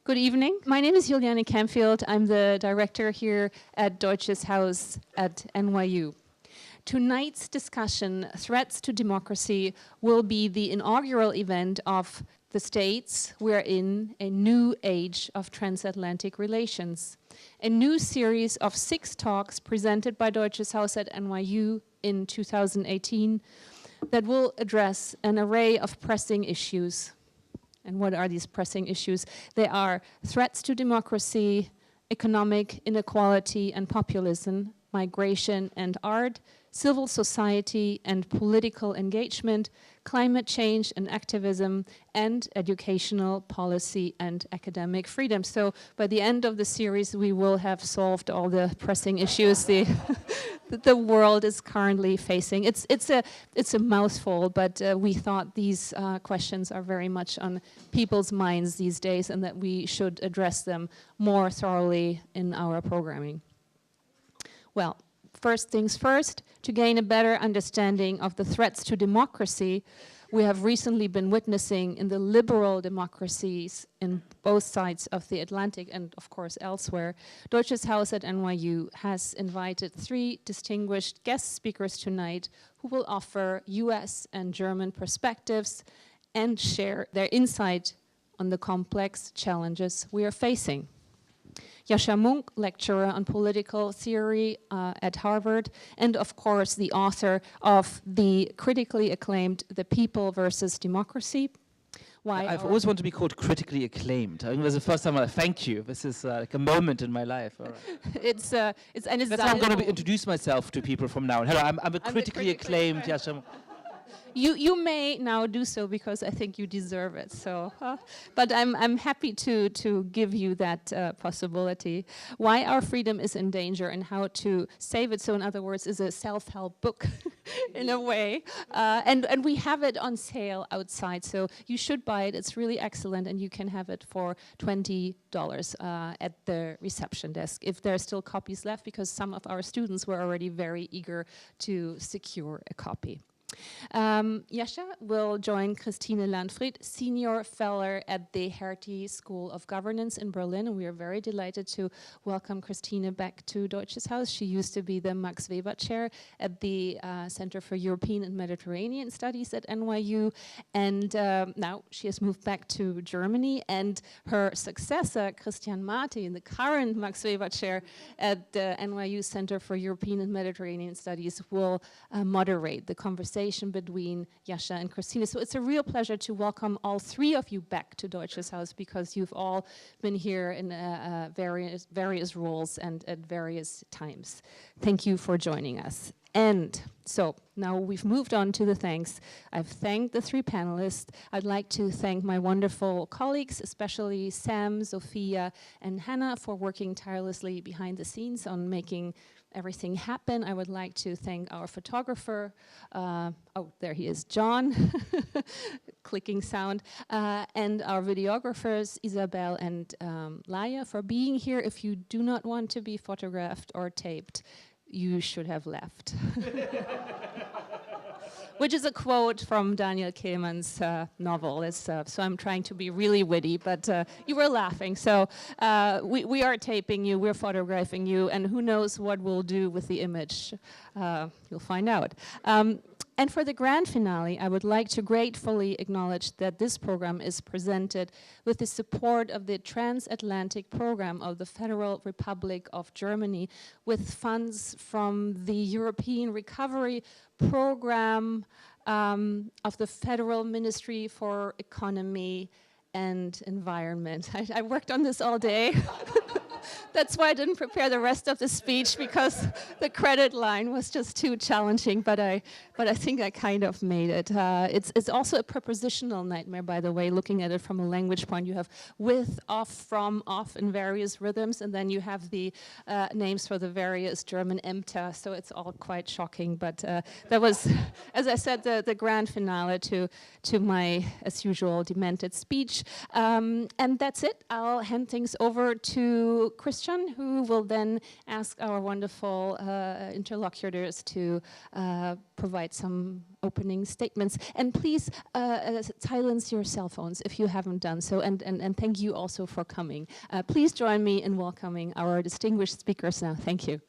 Good evening. My name is Juliane Campfield. I'm the director here at Deutsches Haus at NYU. Tonight's discussion, Threats to Democracy, will be the inaugural event of the States. We're in a new age of transatlantic relations. A new series of 6 talks presented by Deutsches Haus at NYU in 2018 that will address an array of pressing issues. And what are these pressing issues? They are threats to democracy, economic inequality and populism, migration and art, civil society and political engagement, climate change and activism, and educational policy and academic freedom. So by the end of the series, we will have solved all the pressing issues the world is currently facing. It's a mouthful, but we thought these questions are very much on people's minds these days and that we should address them more thoroughly in our programming. Well, first things first, to gain a better understanding of the threats to democracy we have recently been witnessing in the liberal democracies in both sides of the Atlantic and, of course, elsewhere, Deutsches Haus at NYU has invited 3 distinguished guest speakers tonight who will offer US and German perspectives and share their insight on the complex challenges we are facing. Yascha Mounk, lecturer on political theory at Harvard, and of course the author of the critically acclaimed The People versus Democracy. I've always wanted to be called critically acclaimed. I think it was the first time thank you. This is like a moment in my life. All right. That's how I'm going to introduce myself to people from now on. Hello, I'm a critically acclaimed Yascha Mounk. You may now do so because I think you deserve it. So, but I'm happy to give you that possibility. Why Our Freedom is in Danger and How to Save It. So, in other words, is a self-help book in a way, and we have it on sale outside. So you should buy it. It's really excellent, and you can have it for $20 at the reception desk if there are still copies left, because some of our students were already very eager to secure a copy. Yascha will join Christine Landfried, Senior Fellow at the Hertie School of Governance in Berlin, and we are very delighted to welcome Christine back to Deutsches Haus. She used to be the Max Weber Chair at the Center for European and Mediterranean Studies at NYU, and now she has moved back to Germany, and her successor, Christian Martin, the current Max Weber Chair at the NYU Center for European and Mediterranean Studies, will moderate the conversation between Yascha and Christine. So it's a real pleasure to welcome all 3 of you back to Deutsches Haus, because you've all been here in various roles and at various times. Thank you for joining us. And so now we've moved on to the thanks. I've thanked the 3 panelists. I'd like to thank my wonderful colleagues, especially Sam, Sophia, and Hannah, for working tirelessly behind the scenes on making everything happen. I would like to thank our photographer, oh, there he is, John, clicking sound, and our videographers, Isabel and Laia, for being here. If you do not want to be photographed or taped, you should have left. Which is a quote from Daniel Kehlmann's novel. So I'm trying to be really witty, but you were laughing. So we are taping you, we're photographing you, and who knows what we'll do with the image. You'll find out. And for the grand finale, I would like to gratefully acknowledge that this program is presented with the support of the Transatlantic program of the Federal Republic of Germany, with funds from the European Recovery Program of the Federal Ministry for Economy and Environment. I worked on this all day. That's why I didn't prepare the rest of the speech, because the credit line was just too challenging, but I think I kind of made it. It's also a prepositional nightmare, by the way, looking at it from a language point. You have with, off, from, off in various rhythms, and then you have the names for the various German Ämter, so it's all quite shocking, but that was, as I said, the grand finale to my, as usual, demented speech. And that's it. I'll hand things over to Christian question, who will then ask our wonderful interlocutors to provide some opening statements. And please silence your cell phones if you haven't done so, and thank you also for coming. Please join me in welcoming our distinguished speakers now. Thank you.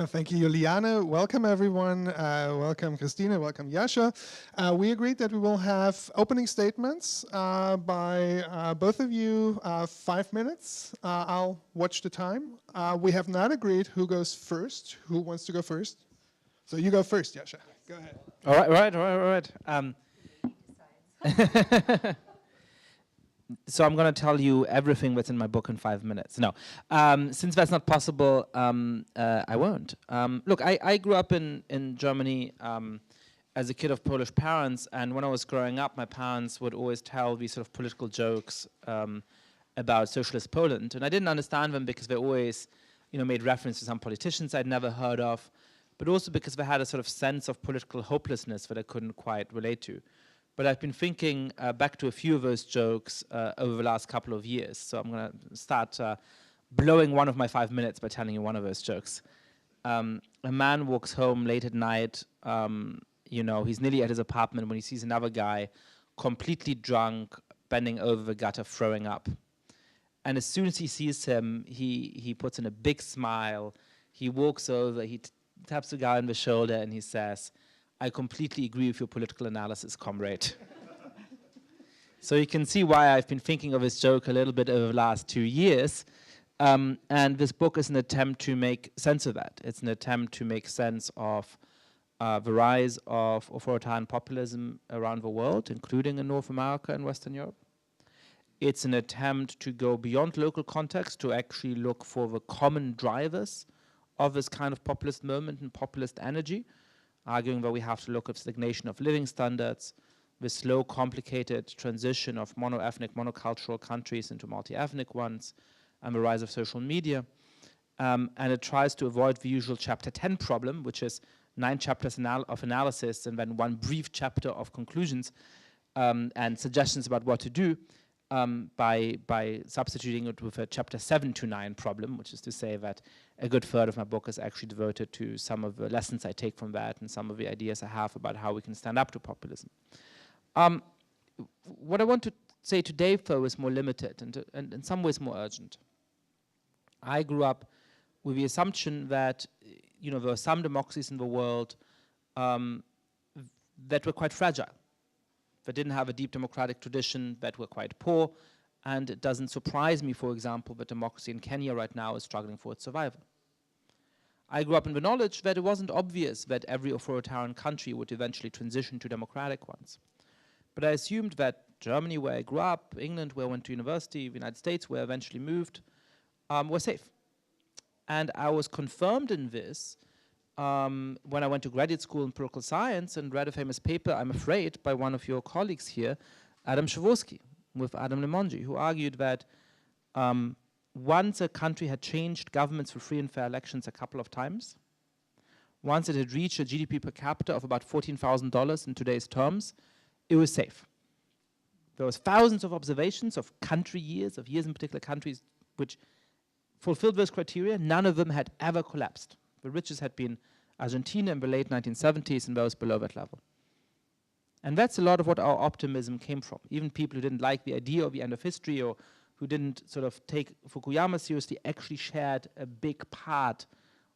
Thank you, Juliane. Welcome, everyone. Welcome, Christina. Welcome, Yascha. We agreed that we will have opening statements by both of you, 5 minutes. I'll watch the time. We have not agreed who goes first. Who wants to go first? So you go first, Yascha. Go ahead. All right. So I'm going to tell you everything that's in my book in 5 minutes. No, since that's not possible, I won't. Look, I grew up in Germany as a kid of Polish parents, and when I was growing up, my parents would always tell these sort of political jokes about socialist Poland, and I didn't understand them because they always, made reference to some politicians I'd never heard of, but also because they had a sort of sense of political hopelessness that I couldn't quite relate to. But I've been thinking back to a few of those jokes over the last couple of years. So I'm going to start blowing one of my 5 minutes by telling you one of those jokes. A man walks home late at night. He's nearly at his apartment when he sees another guy completely drunk, bending over the gutter, throwing up. And as soon as he sees him, he puts in a big smile. He walks over, he taps the guy on the shoulder, and he says, "I completely agree with your political analysis, comrade." So you can see why I've been thinking of this joke a little bit over the last 2 years. And this book is an attempt to make sense of that. It's an attempt to make sense of the rise of authoritarian populism around the world, including in North America and Western Europe. It's an attempt to go beyond local context to actually look for the common drivers of this kind of populist movement and populist energy, arguing that we have to look at stagnation of living standards, the slow, complicated transition of mono-ethnic, monocultural countries into multi-ethnic ones, and the rise of social media. And it tries to avoid the usual chapter 10 problem, which is 9 chapters of analysis and then 1 brief chapter of conclusions and suggestions about what to do, by substituting it with a chapter 7 to 9 problem, which is to say that a good third of my book is actually devoted to some of the lessons I take from that and some of the ideas I have about how we can stand up to populism. What I want to say today, though, is more limited and in some ways more urgent. I grew up with the assumption that there were some democracies in the world that were quite fragile, that didn't have a deep democratic tradition, that were quite poor, and it doesn't surprise me, for example, that democracy in Kenya right now is struggling for its survival. I grew up in the knowledge that it wasn't obvious that every authoritarian country would eventually transition to democratic ones. But I assumed that Germany, where I grew up, England, where I went to university, the United States, where I eventually moved, were safe. And I was confirmed in this when I went to graduate school in political science and read a famous paper, I'm afraid, by one of your colleagues here, Adam Przeworski, with Adam Limonji, who argued that once a country had changed governments for free and fair elections a couple of times, once it had reached a GDP per capita of about $14,000 in today's terms, it was safe. There was thousands of observations of country years, of years in particular countries, which fulfilled those criteria. None of them had ever collapsed. The richest had been Argentina in the late 1970s and those below that level. And that's a lot of what our optimism came from. Even people who didn't like the idea of the end of history or who didn't sort of take Fukuyama seriously actually shared a big part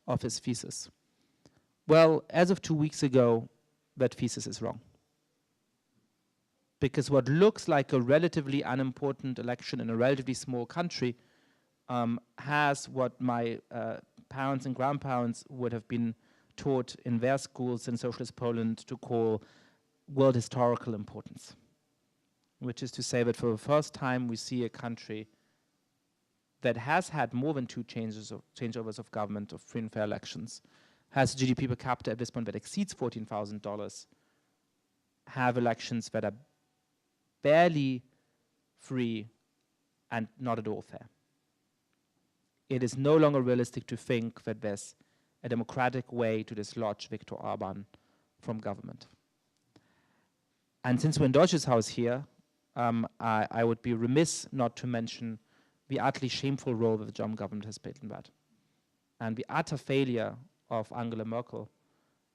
of his thesis. Well, as of 2 weeks ago, that thesis is wrong. Because what looks like a relatively unimportant election in a relatively small country has what my parents and grandparents would have been taught in their schools in socialist Poland to call world historical importance, which is to say that for the first time we see a country that has had more than 2 changeovers of government, of free and fair elections, has a GDP per capita at this point that exceeds $14,000, have elections that are barely free and not at all fair. It is no longer realistic to think that there's a democratic way to dislodge Viktor Orban from government. And since we're in Deutsches Haus here, I would be remiss not to mention the utterly shameful role that the German government has played in that. And the utter failure of Angela Merkel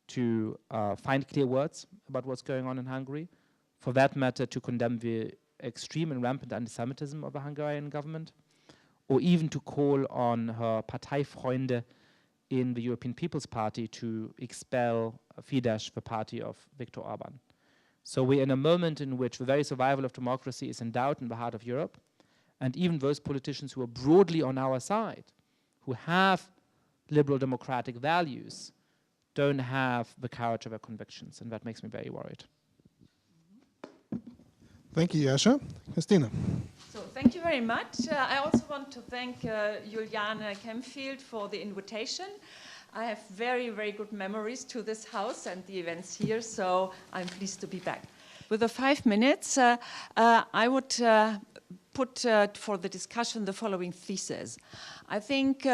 to find clear words about what's going on in Hungary, for that matter to condemn the extreme and rampant anti-Semitism of the Hungarian government, or even to call on her Parteifreunde in the European People's Party to expel Fidesz, the party of Viktor Orban. So we're in a moment in which the very survival of democracy is in doubt in the heart of Europe, and even those politicians who are broadly on our side, who have liberal democratic values, don't have the courage of their convictions, and that makes me very worried. Thank you, Yascha. Christina. So thank you very much. I also want to thank Juliane Kempfield for the invitation. I have very, very good memories to this house and the events here, so I'm pleased to be back. With the 5 minutes, I would put for the discussion the following thesis. I think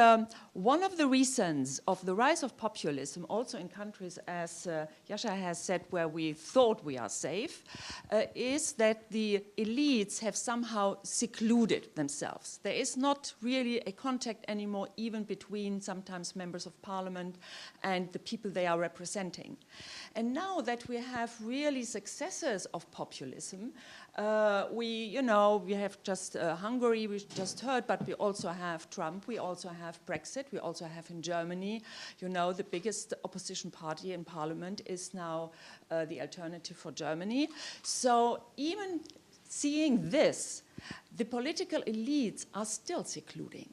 one of the reasons of the rise of populism, also in countries, as Yascha has said, where we thought we are safe, is that the elites have somehow secluded themselves. There is not really a contact anymore, even between sometimes members of parliament and the people they are representing. And now that we have really successors of populism, we have just Hungary, we just heard, but we also have Trump, we also have Brexit, we also have in Germany, the biggest opposition party in parliament is now the Alternative for Germany. So even seeing this, the political elites are still secluding.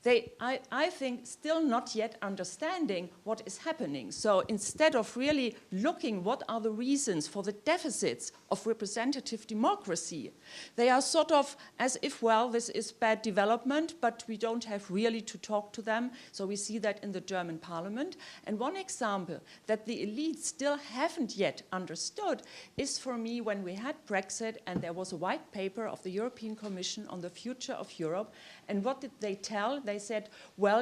They, I think, still not yet understanding what is happening. So instead of really looking what are the reasons for the deficits of representative democracy, they are sort of as if, well, this is bad development, but we don't have really to talk to them. So we see that in the German parliament. And one example that the elites still haven't yet understood is, for me, when we had Brexit and there was a white paper of the European Commission on the future of Europe. And what did they tell? They said, well,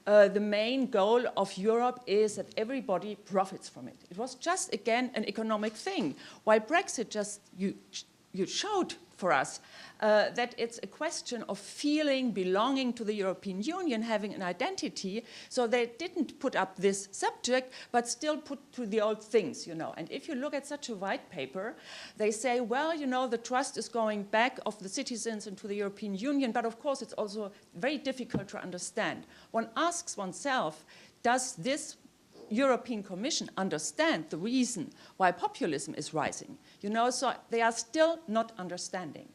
the main goal of Europe is that everybody profits from it. It was just, again, an economic thing. While Brexit just, you showed for us that it's a question of feeling, belonging to the European Union, having an identity. So they didn't put up this subject, but still put to the old things, And if you look at such a white paper, they say, well, the trust is going back of the citizens into the European Union, but of course it's also very difficult to understand. One asks oneself, does this European Commission understand the reason why populism is rising? So they are still not understanding.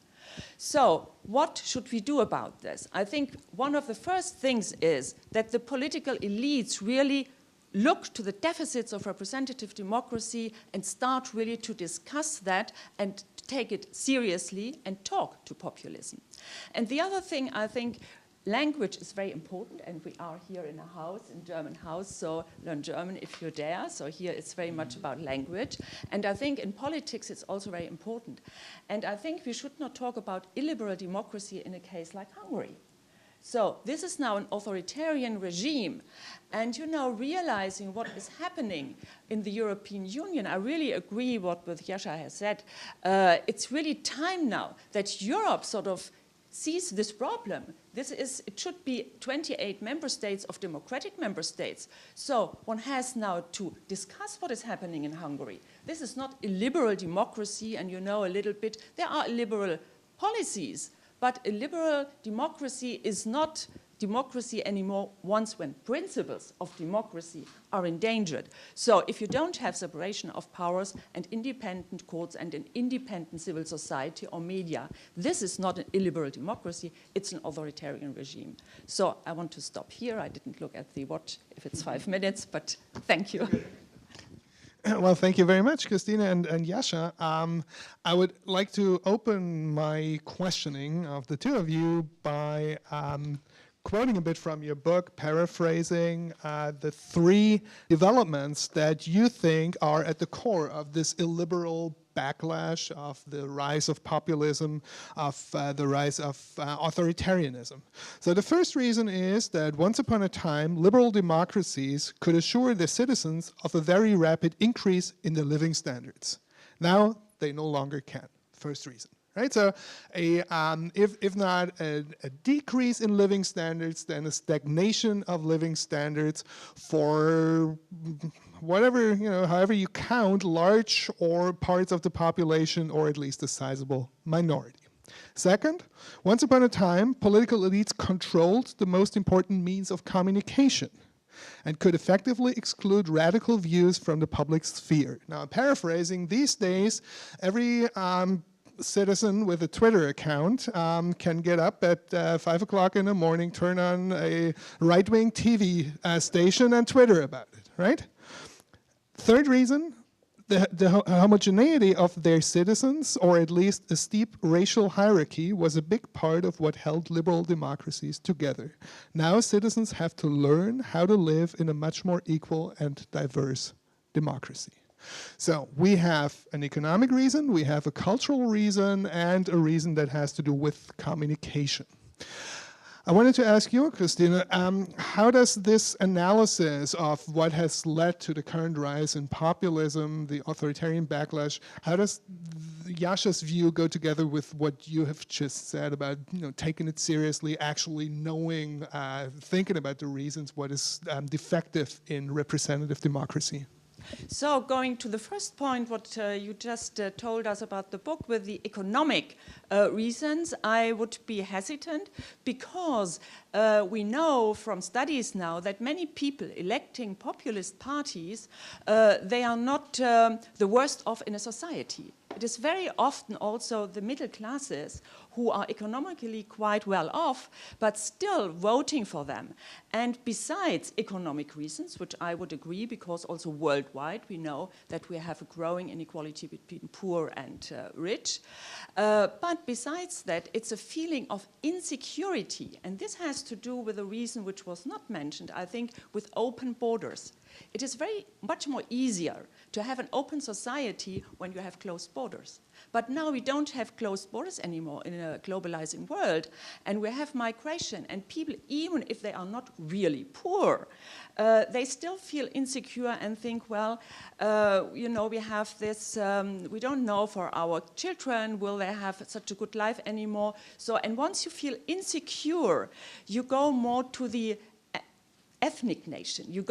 So what should we do about this? I think one of the first things is that the political elites really look to the deficits of representative democracy and start really to discuss that and take it seriously and talk to populism. And the other thing, I think, language is very important, and we are here in a house, in German house, so learn German if you dare. So here it's very much about language. And I think in politics it's also very important. And I think we should not talk about illiberal democracy in a case like Hungary. So this is now an authoritarian regime. And realizing what is happening in the European Union, I really agree with what Yascha has said. It's really time now that Europe sort of sees this problem. It should be 28 member states of democratic member states. So one has now to discuss what is happening in Hungary. This is not illiberal democracy, and a little bit, there are illiberal policies, but a liberal democracy is not democracy anymore once when principles of democracy are endangered. So if you don't have separation of powers and independent courts and an independent civil society or media, this is not an illiberal democracy, it's an authoritarian regime. So I want to stop here. I didn't look at the watch if it's 5 minutes, but thank you. Well, thank you very much, Christina and Yascha. I would like to open my questioning of the two of you by quoting a bit from your book, paraphrasing the 3 developments that you think are at the core of this illiberal backlash, of the rise of populism, of the rise of authoritarianism. So the first reason is that once upon a time, liberal democracies could assure their citizens of a very rapid increase in their living standards. Now, they no longer can. First reason. right? So if not a decrease in living standards, then a stagnation of living standards for whatever, however you count, large or parts of the population, or at least a sizable minority. Second, once upon a time, political elites controlled the most important means of communication and could effectively exclude radical views from the public sphere. Now, paraphrasing, these days, every citizen with a Twitter account can get up at 5 o'clock in the morning, turn on a right-wing TV station and Twitter about it, right? Third reason, the homogeneity of their citizens, or at least a steep racial hierarchy, was a big part of what held liberal democracies together. Now citizens have to learn how to live in a much more equal and diverse democracy. So we have an economic reason, we have a cultural reason, and a reason that has to do with communication. I wanted to ask you, Christina, how does this analysis of what has led to the current rise in populism, the authoritarian backlash, how does Yascha's view go together with what you have just said about taking it seriously, actually knowing, thinking about the reasons, what is defective in representative democracy? So going to the first point, what you just told us about the book with the economic reasons, I would be hesitant because we know from studies now that many people electing populist parties, they are not the worst off in a society. It is very often also the middle classes who are economically quite well off, but still voting for them. And besides economic reasons, which I would agree, because also worldwide we know that we have a growing inequality between poor and rich. But besides that, it's a feeling of insecurity. And this has to do with a reason which was not mentioned, I think, with open borders. It is much more easier to have an open society when you have closed borders. But now we don't have closed borders anymore in a globalizing world, and we have migration, and people, even if they are not really poor, they still feel insecure and think, well, we have this, we don't know for our children, will they have such a good life anymore? So, and once you feel insecure, you go more to the ethnic nation. You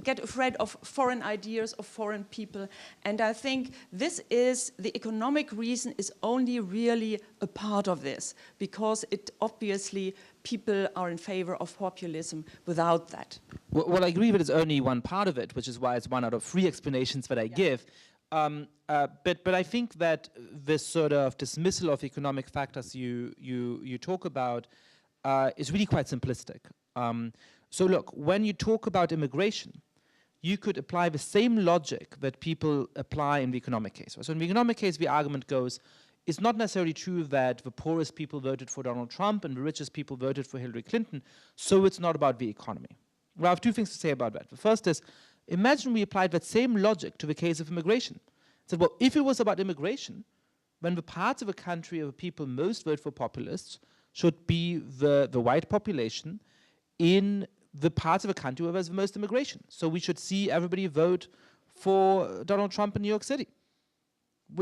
get afraid of foreign ideas, of foreign people, and I think this is, the economic reason is only really a part of this, because it obviously, people are in favor of populism without that. Well, I agree, but it's only one part of it, which is why it's one out of 3 explanations that I give. But I think that this sort of dismissal of economic factors you talk about is really quite simplistic. So look, when you talk about immigration, you could apply the same logic that people apply in the economic case. So in the economic case, the argument goes, it's not necessarily true that the poorest people voted for Donald Trump and the richest people voted for Hillary Clinton, so it's not about the economy. Well, I have 2 things to say about that. The first is, imagine we applied that same logic to the case of immigration. Said, well, if it was about immigration, then the parts of a country where people most vote for populists should be the white population in the parts of a country where there's the most immigration. So we should see everybody vote for Donald Trump in New York City.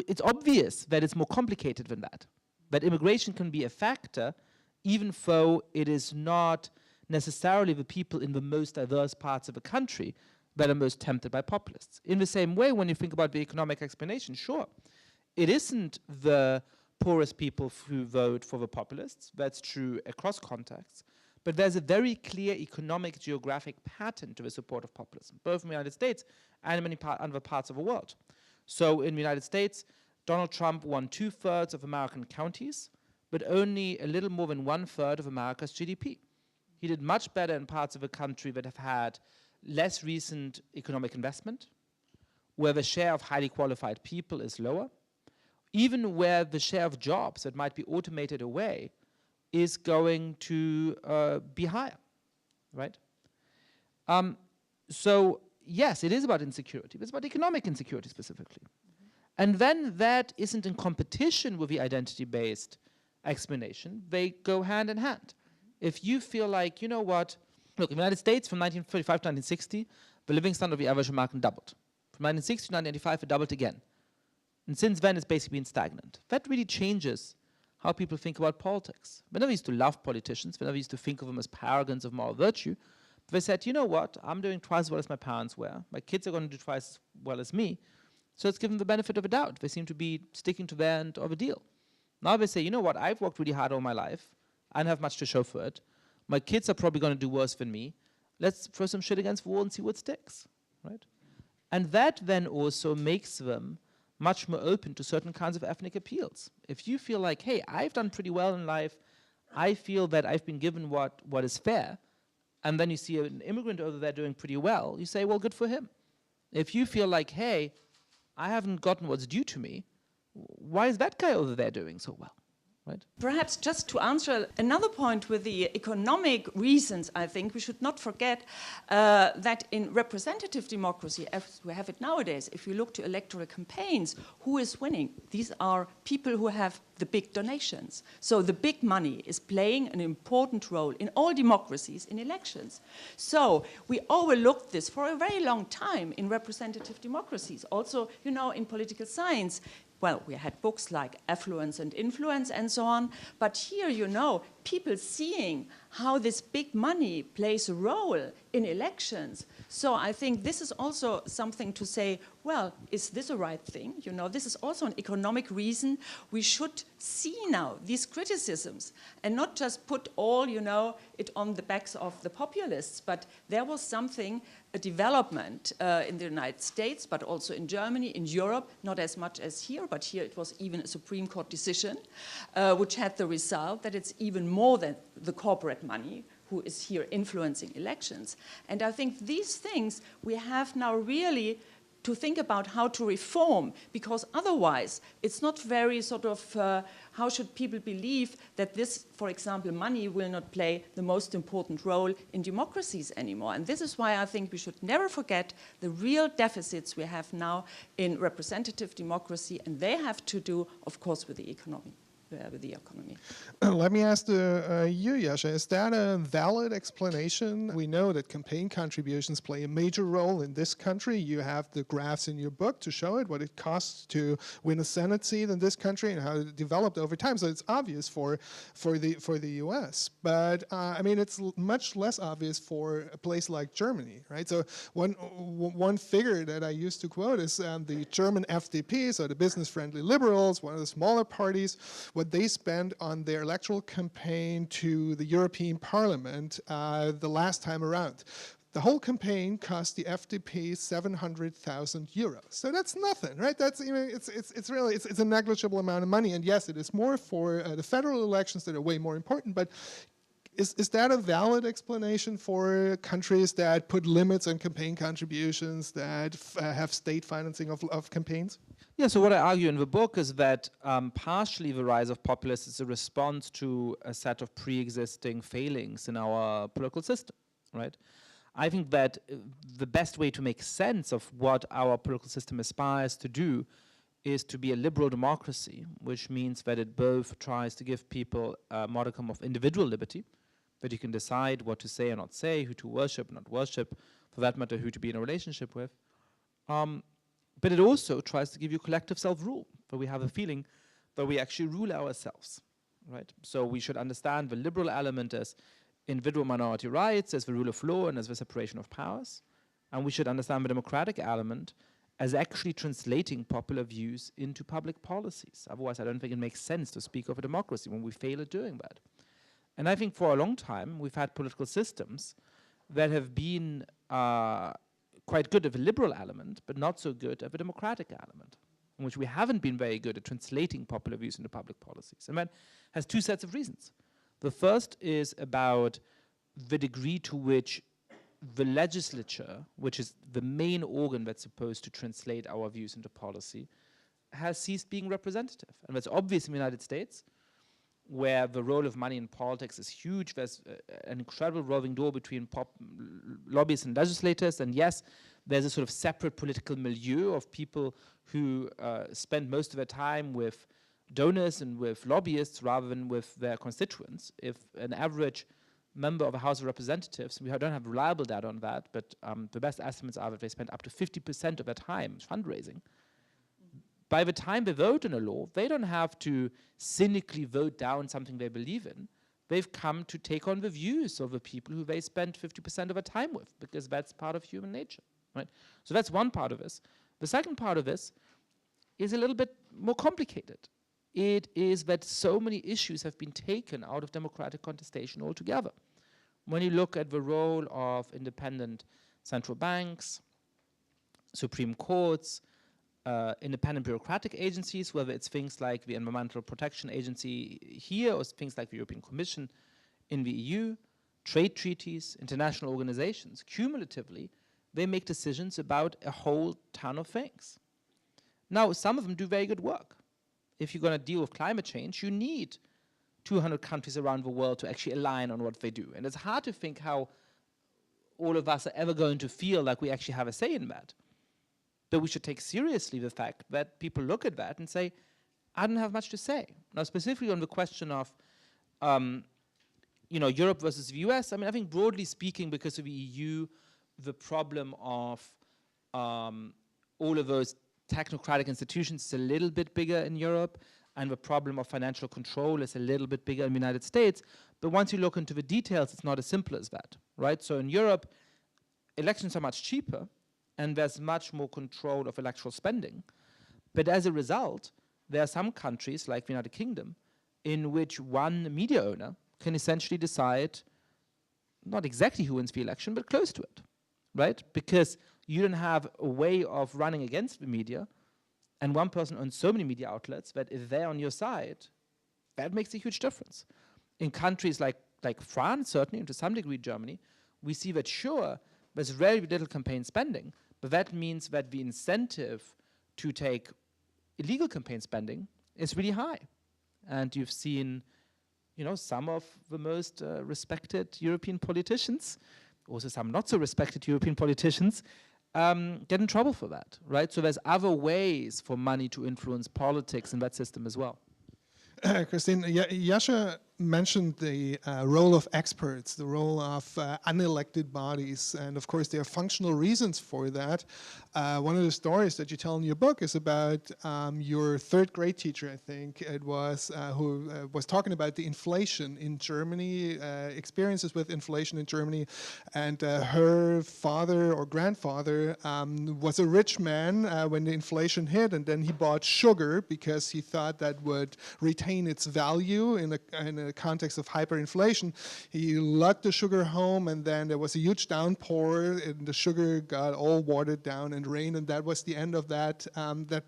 It's obvious that it's more complicated than that. That immigration can be a factor, even though it is not necessarily the people in the most diverse parts of a country that are most tempted by populists. In the same way, when you think about the economic explanation, sure, it isn't the poorest people who vote for the populists. That's true across contexts. But there's a very clear economic geographic pattern to the support of populism, both in the United States and in many other parts of the world. So in the United States, Donald Trump won 2/3 of American counties, but only a little more than 1/3 of America's GDP. He did much better in parts of the country that have had less recent economic investment, where the share of highly qualified people is lower, even where the share of jobs that might be automated away is going to be higher, right? So yes, it is about insecurity, but it's about economic insecurity specifically. And then that isn't in competition with the identity-based explanation. They go hand in hand. If you feel like, you know what, look, in the United States from 1945 to 1960, the living standard of the average American doubled. From 1960 to 1995, it doubled again. And since then, it's basically been stagnant. That really changes how people think about politics. We never used to love politicians. We never used to think of them as paragons of moral virtue. But they said, you know what? I'm doing twice as well as my parents were. My kids are going to do twice as well as me. So let's give them the benefit of a doubt. They seem to be sticking to their end of a deal. Now they say, you know what? I've worked really hard all my life. I don't have much to show for it. My kids are probably going to do worse than me. Let's throw some shit against the wall and see what sticks, right? And that then also makes them much more open to certain kinds of ethnic appeals. If you feel like, hey, I've done pretty well in life, I feel that I've been given what is fair, and then you see an immigrant over there doing pretty well, you say, well, good for him. If you feel like, hey, I haven't gotten what's due to me, why is that guy over there doing so well? Right? Perhaps just to answer another point with the economic reasons, I think we should not forget that in representative democracy, as we have it nowadays, if you look to electoral campaigns, who is winning? These are people who have the big donations. So the big money is playing an important role in all democracies in elections. So we overlooked this for a very long time in representative democracies. Also, you know, in political science, well, we had books like Affluence and Influence and so on, but here, you know, people seeing how this big money plays a role in elections. So I think this is also something to say, well, is this a right thing? You know, this is also an economic reason. We should see now these criticisms and not just put all, you know, it on the backs of the populists, but there was something, a development in the United States, but also in Germany, in Europe, not as much as here, but here it was even a Supreme Court decision, which had the result that it's even more than the corporate money who is here influencing elections. And I think these things we have now really to think about how to reform, because otherwise it's not very sort of, how should people believe that this, for example, money will not play the most important role in democracies anymore. And this is why I think we should never forget the real deficits we have now in representative democracy, and they have to do, of course, with the economy. Let me ask you, Yascha, is that a valid explanation? We know that campaign contributions play a major role in this country. You have the graphs in your book to show it, what it costs to win a Senate seat in this country and how it developed over time. So it's obvious for the US. But I mean, it's much less obvious for a place like Germany, right? So one figure that I used to quote is the German FDP, so the business-friendly liberals, one of the smaller parties, what they spent on their electoral campaign to the European Parliament the last time around. The whole campaign cost the FDP 700,000 euros. So that's nothing, right? That's, you know, it's really a negligible amount of money. And yes, it is more for the federal elections that are way more important. But is that a valid explanation for countries that put limits on campaign contributions, that have state financing of campaigns? Yeah, so what I argue in the book is that partially the rise of populists is a response to a set of pre-existing failings in our political system, right? I think that the best way to make sense of what our political system aspires to do is to be a liberal democracy, which means that it both tries to give people a modicum of individual liberty, that you can decide what to say or not say, who to worship or not worship, for that matter, who to be in a relationship with. But it also tries to give you collective self-rule, where we have a feeling that we actually rule ourselves, right? So we should understand the liberal element as individual minority rights, as the rule of law, and as the separation of powers. And we should understand the democratic element as actually translating popular views into public policies. Otherwise, I don't think it makes sense to speak of a democracy when we fail at doing that. And I think for a long time, we've had political systems that have been quite good at the liberal element, but not so good at the democratic element, in which we haven't been very good at translating popular views into public policies. And that has two sets of reasons. The first is about the degree to which the legislature, which is the main organ that's supposed to translate our views into policy, has ceased being representative. And that's obvious in the United States, where the role of money in politics is huge. There's an incredible roving door between lobbyists and legislators. And yes, there's a sort of separate political milieu of people who spend most of their time with donors and with lobbyists rather than with their constituents. If an average member of a House of Representatives, we don't have reliable data on that, but the best estimates are that they spend up to 50% of their time fundraising. by the time they vote on a law, they don't have to cynically vote down something they believe in. They've come to take on the views of the people who they spend 50% of their time with, because that's part of human nature, right? So that's one part of this. The second part of this is a little bit more complicated. It is that so many issues have been taken out of democratic contestation altogether. When you look at the role of independent central banks, Supreme Courts, independent bureaucratic agencies, whether it's things like the Environmental Protection Agency here or things like the European Commission in the EU, trade treaties, international organizations, cumulatively, they make decisions about a whole ton of things. Now, some of them do very good work. If you're going to deal with climate change, you need 200 countries around the world to actually align on what they do. And it's hard to think how all of us are ever going to feel like we actually have a say in that. But we should take seriously the fact that people look at that and say, I don't have much to say. Now, specifically on the question of, Europe versus the US, I mean, I think broadly speaking, because of the EU, the problem of all of those technocratic institutions is a little bit bigger in Europe, and the problem of financial control is a little bit bigger in the United States. But once you look into the details, it's not as simple as that, right? So in Europe, elections are much cheaper, and there's much more control of electoral spending. But as a result, there are some countries, like the United Kingdom, in which one media owner can essentially decide not exactly who wins the election, but close to it, right? Because you don't have a way of running against the media, and one person owns so many media outlets that if they're on your side, that makes a huge difference. In countries like France, certainly, and to some degree Germany, we see that sure, there's very little campaign spending, but that means that the incentive to take illegal campaign spending is really high. And you've seen, some of the most respected European politicians, also some not so respected European politicians, get in trouble for that, right? So there's other ways for money to influence politics in that system as well. Christine, Yascha mentioned the role of experts, the role of unelected bodies, and of course there are functional reasons for that. One of the stories that you tell in your book is about your third grade teacher, I think it was, who was talking about the inflation in Germany, experiences with inflation in Germany, and her father or grandfather was a rich man when the inflation hit, and then he bought sugar because he thought that would retain its value in a context of hyperinflation. He lugged the sugar home, and then there was a huge downpour, and the sugar got all watered down and rained, and that was the end of that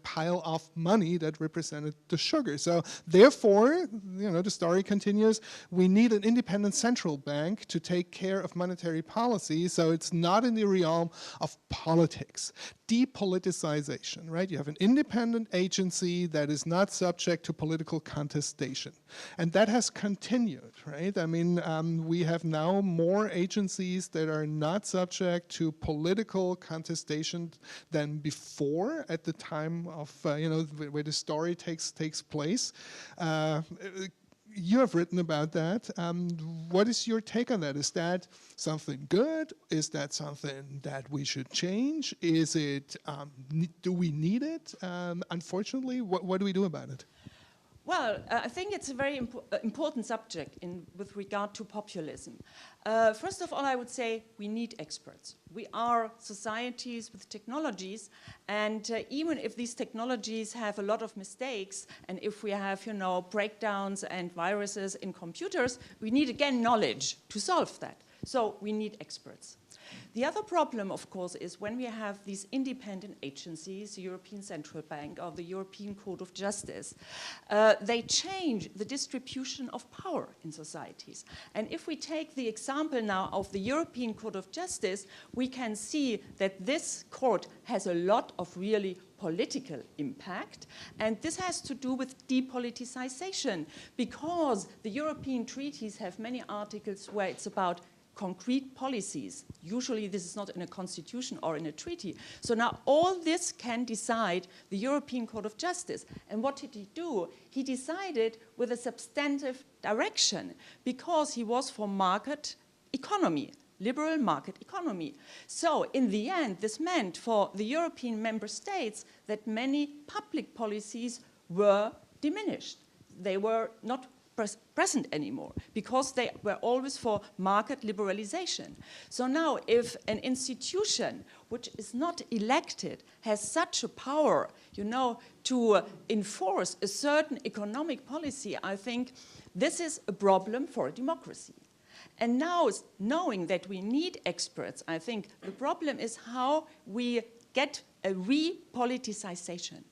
pile of money that represented the sugar. So therefore, the story continues, we need an independent central bank to take care of monetary policy, so it's not in the realm of politics. Depoliticization, right? You have an independent agency that is not subject to political contestation. And that has continued, right? I mean, we have now more agencies that are not subject to political contestation than before at the time of, where the story takes place. You have written about that. What is your take on that? Is that something good? Is that something that we should change? Is it, do we need it? Unfortunately, what do we do about it? Well, I think it's a very important subject with regard to populism. First of all, I would say we need experts. We are societies with technologies, and even if these technologies have a lot of mistakes, and if we have, breakdowns and viruses in computers, we need, again, knowledge to solve that. So we need experts. The other problem, of course, is when we have these independent agencies, the European Central Bank or the European Court of Justice, they change the distribution of power in societies. And if we take the example now of the European Court of Justice, we can see that this court has a lot of really political impact, and this has to do with depoliticization, because the European treaties have many articles where it's about concrete policies. Usually this is not in a constitution or in a treaty. So now all this can decide the European Court of Justice. And what did he do? He decided with a substantive direction, because he was for market economy. liberal market economy. So in the end, this meant for the European member states that many public policies were diminished. They were not present anymore because they were always for market liberalization. So now if an institution which is not elected has such a power, you know, to enforce a certain economic policy, I think this is a problem for a democracy. And now, knowing that we need experts, I think the problem is how we get a repoliticization.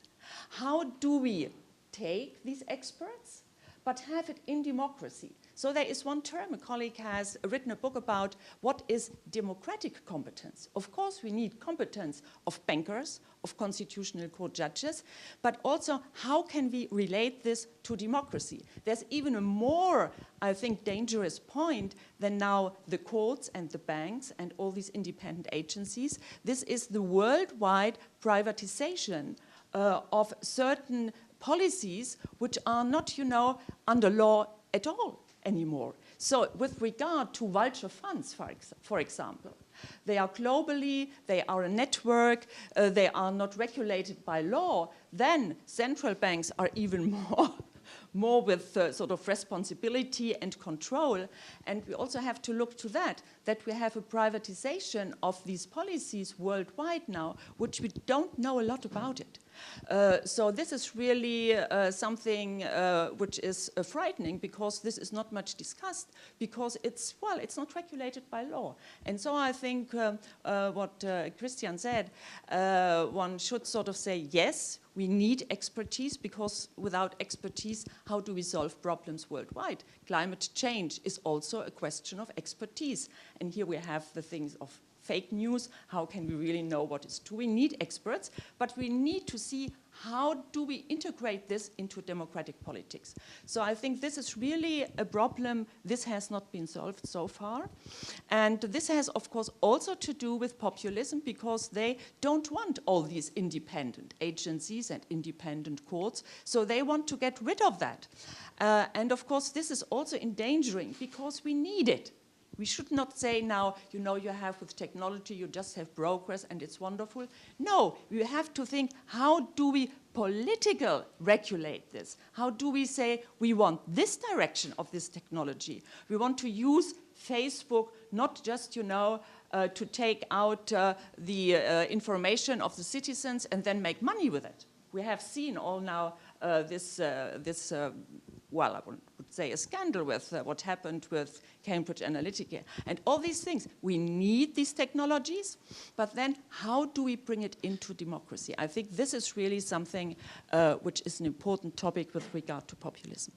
How do we take these experts but have it in democracy? So there is one term, a colleague has written a book about what is democratic competence. Of course, we need competence of bankers, of constitutional court judges, but also how can we relate this to democracy? There's even a more, I think, dangerous point than now the courts and the banks and all these independent agencies. This is the worldwide privatization of certain policies which are not, you know, under law at all anymore. So with regard to vulture funds, for example, they are globally, they are a network, they are not regulated by law, then central banks are even more with sort of responsibility and control. And we also have to look to that we have a privatization of these policies worldwide now, which we don't know a lot about it. So this is really something which is frightening because this is not much discussed because it's not regulated by law. And so I think what Christian said, one should sort of say, yes, we need expertise because without expertise, how do we solve problems worldwide? Climate change is also a question of expertise. And here we have the things of fake news. How can we really know what is true? We need experts, but we need to see how do we integrate this into democratic politics. So I think this is really a problem. This has not been solved so far. And this has, of course, also to do with populism because they don't want all these independent agencies and independent courts. So they want to get rid of that. And of course, this is also endangering because we need it. We should not say now, you know, you have with technology, you just have brokers and it's wonderful. No, we have to think, how do we politically regulate this? How do we say we want this direction of this technology? We want to use Facebook not just, you know, to take out the information of the citizens and then make money with it. We have seen all now well, I would say a scandal with what happened with Cambridge Analytica. And all these things, we need these technologies, but then how do we bring it into democracy? I think this is really something which is an important topic with regard to populism.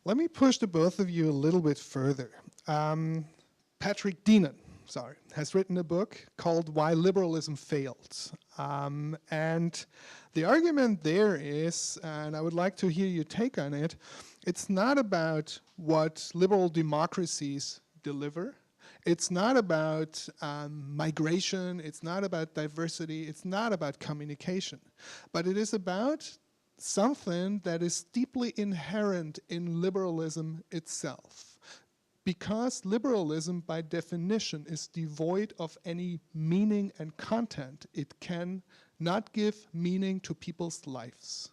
Let me push the both of you a little bit further. Patrick Deenan, has written a book called Why Liberalism Failed. And the argument there is, and I would like to hear your take on it, it's not about what liberal democracies deliver. It's not about migration. It's not about diversity. It's not about communication. But it is about something that is deeply inherent in liberalism itself. Because liberalism, by definition, is devoid of any meaning and content, it can not give meaning to people's lives.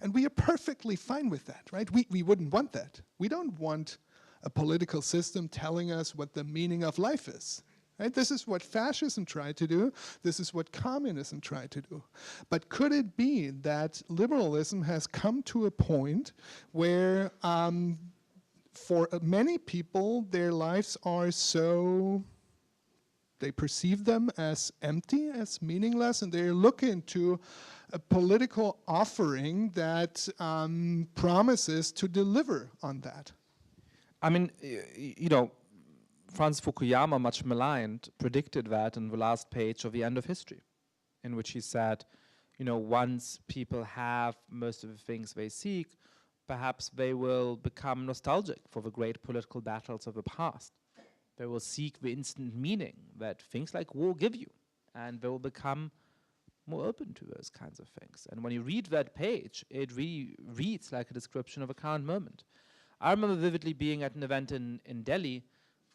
And we are perfectly fine with that, right? We wouldn't want that. We don't want a political system telling us what the meaning of life is. Right? This is what fascism tried to do. This is what communism tried to do. But could it be that liberalism has come to a point where for many people, their lives are so, they perceive them as empty, as meaningless, and they're looking to a political offering that promises to deliver on that? I mean, you know, Francis Fukuyama, much maligned, predicted that in the last page of The End of History, in which he said, you know, once people have most of the things they seek, perhaps they will become nostalgic for the great political battles of the past. They will seek the instant meaning that things like war give you, and they will become more open to those kinds of things. And when you read that page, it really reads like a description of a current moment. I remember vividly being at an event in Delhi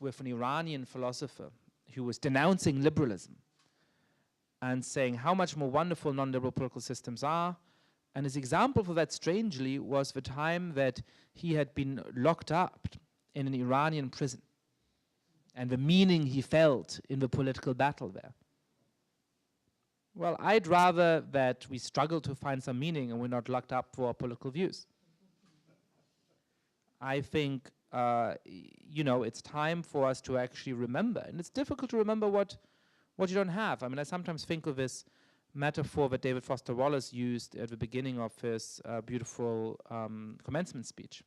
with an Iranian philosopher who was denouncing liberalism and saying how much more wonderful non-liberal political systems are. And his example for that, strangely, was the time that he had been locked up in an Iranian prison and the meaning he felt in the political battle there. Well, I'd rather that we struggle to find some meaning and we're not locked up for our political views. I think, you know, it's time for us to actually remember. And it's difficult to remember what you don't have. I mean, I sometimes think of this metaphor that David Foster Wallace used at the beginning of his beautiful commencement speech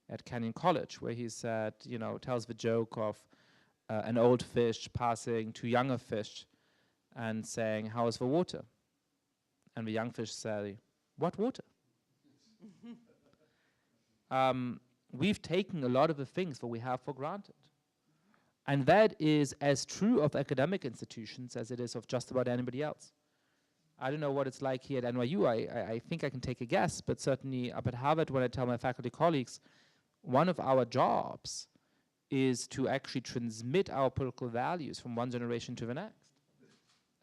at Kenyon College, where he said, you know, tells the joke of an old fish passing two younger fish and saying, "How is the water?" And the young fish say, "What water?" We've taken a lot of the things that we have for granted. And that is as true of academic institutions as it is of just about anybody else. I don't know what it's like here at NYU. I think I can take a guess, but certainly up at Harvard, when I tell my faculty colleagues, one of our jobs is to actually transmit our political values from one generation to the next.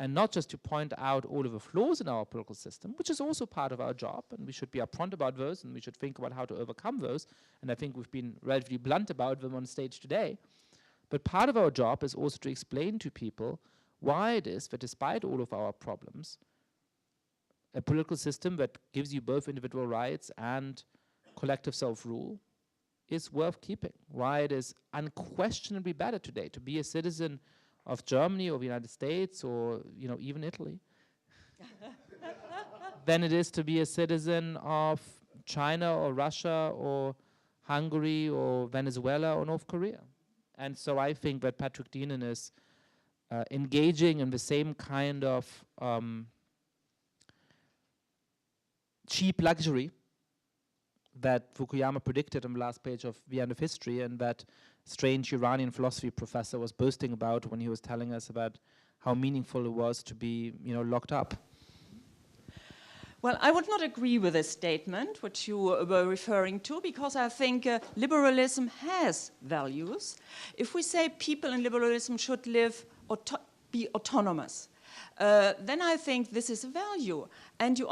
And not just to point out all of the flaws in our political system, which is also part of our job, and we should be upfront about those, and we should think about how to overcome those, and I think we've been relatively blunt about them on stage today. But part of our job is also to explain to people why it is that despite all of our problems, a political system that gives you both individual rights and collective self-rule is worth keeping. Why it is unquestionably better today to be a citizen of Germany or the United States or, you know, even Italy than it is to be a citizen of China or Russia or Hungary or Venezuela or North Korea. And so I think that Patrick Dienan is engaging in the same kind of cheap luxury that Fukuyama predicted on the last page of The End of History, and that strange Iranian philosophy professor was boasting about when he was telling us about how meaningful it was to be, you know, locked up. Well, I would not agree with this statement, which you were referring to, because I think liberalism has values. If we say people in liberalism should be autonomous, then I think this is a value. And you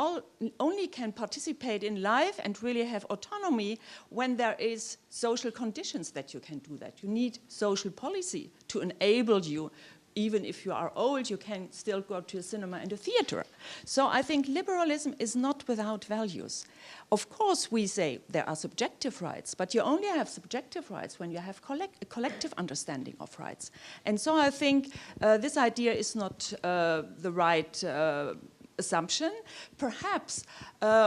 only can participate in life and really have autonomy when there is social conditions that you can do that. You need social policy to enable you. Even if you are old, you can still go to a cinema and a theater. So I think liberalism is not without values. Of course, we say there are subjective rights, but you only have subjective rights when you have a collective understanding of rights. And so I think this idea is not the right assumption. Perhaps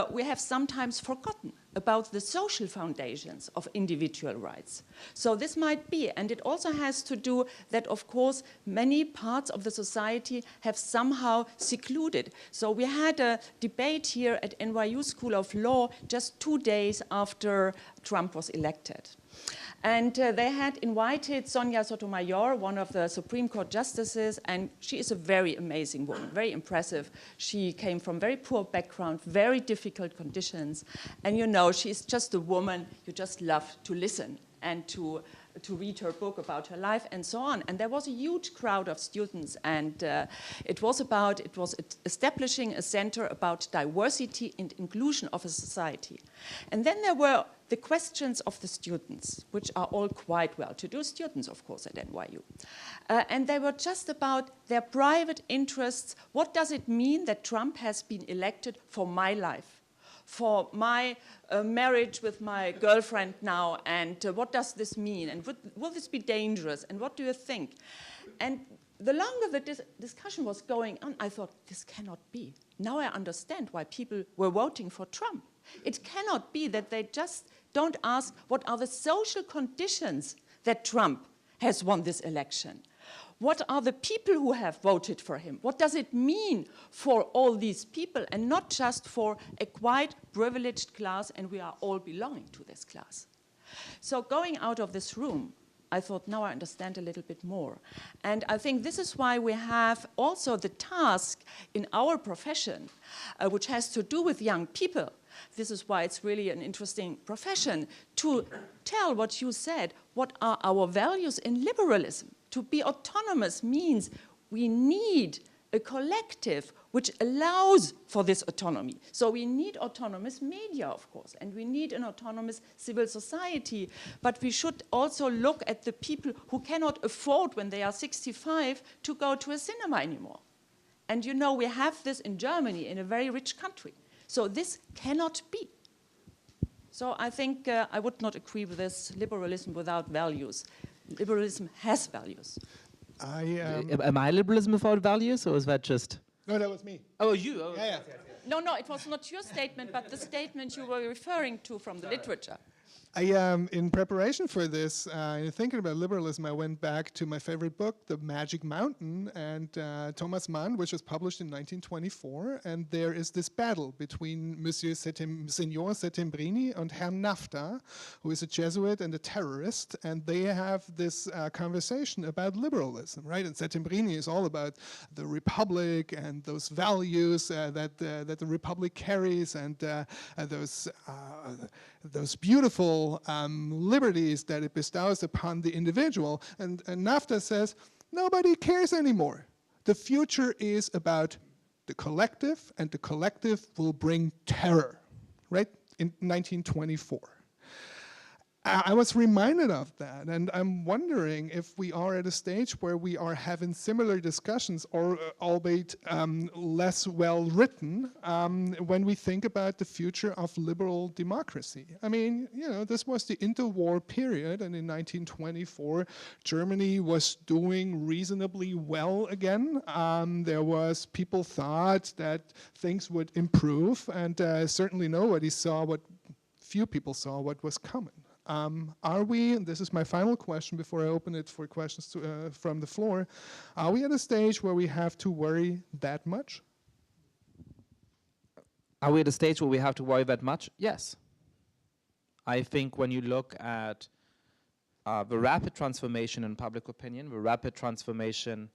we have sometimes forgotten about the social foundations of individual rights. So this might be, and it also has to do that, of course, many parts of the society have somehow secluded. So we had a debate here at NYU School of Law just 2 days after Trump was elected. And they had invited Sonia Sotomayor, one of the Supreme Court justices, and she is a very amazing woman, very impressive. She came from very poor background, very difficult conditions. And you know, she's just a woman you just love to listen and to read her book about her life and so on. And there was a huge crowd of students, and it was establishing a center about diversity and inclusion of a society. And then there were the questions of the students, which are all quite well-to-do students, of course, at NYU. And they were just about their private interests. What does it mean that Trump has been elected for my life? For my marriage with my girlfriend now, and what does this mean? And will this be dangerous? And what do you think? And the longer the discussion was going on, I thought, this cannot be. Now I understand why people were voting for Trump. It cannot be that they just don't ask what are the social conditions that Trump has won this election. What are the people who have voted for him? What does it mean for all these people, and not just for a quite privileged class, and we are all belonging to this class? So going out of this room, I thought, now I understand a little bit more. And I think this is why we have also the task in our profession, which has to do with young people, This is why it's really an interesting profession to tell what you said, what are our values in liberalism. To be autonomous means we need a collective which allows for this autonomy. So we need autonomous media, of course, and we need an autonomous civil society, but we should also look at the people who cannot afford, when they are 65, to go to a cinema anymore. And you know, we have this in Germany, in a very rich country. So this cannot be. So I think I would not agree with this liberalism without values. Liberalism has values. Am I liberalism without values, or is that just... No, that was me. Oh, you? Oh. Yeah. No, it was not your statement, but the statement you were referring to from the literature. In preparation for this, thinking about liberalism, I went back to my favorite book, The Magic Mountain, and Thomas Mann, which was published in 1924. And there is this battle between Signor Settembrini and Herrn Nafta, who is a Jesuit and a terrorist. And they have this conversation about liberalism, right? And Settembrini is all about the Republic and those values that the Republic carries, and those beautiful liberties that it bestows upon the individual. And NAFTA says, nobody cares anymore. The future is about the collective, and the collective will bring terror, right? In 1924. I was reminded of that, and I'm wondering if we are at a stage where we are having similar discussions, or albeit less well written, when we think about the future of liberal democracy. I mean, you know, this was the interwar period, and in 1924, Germany was doing reasonably well again. There was, people thought that things would improve, and certainly few people saw what was coming. Are we, and this is my final question before I open it for questions from the floor, are we at a stage where we have to worry that much? Are we at a stage where we have to worry that much? Yes. I think when you look at the rapid transformation in public opinion, the rapid transformation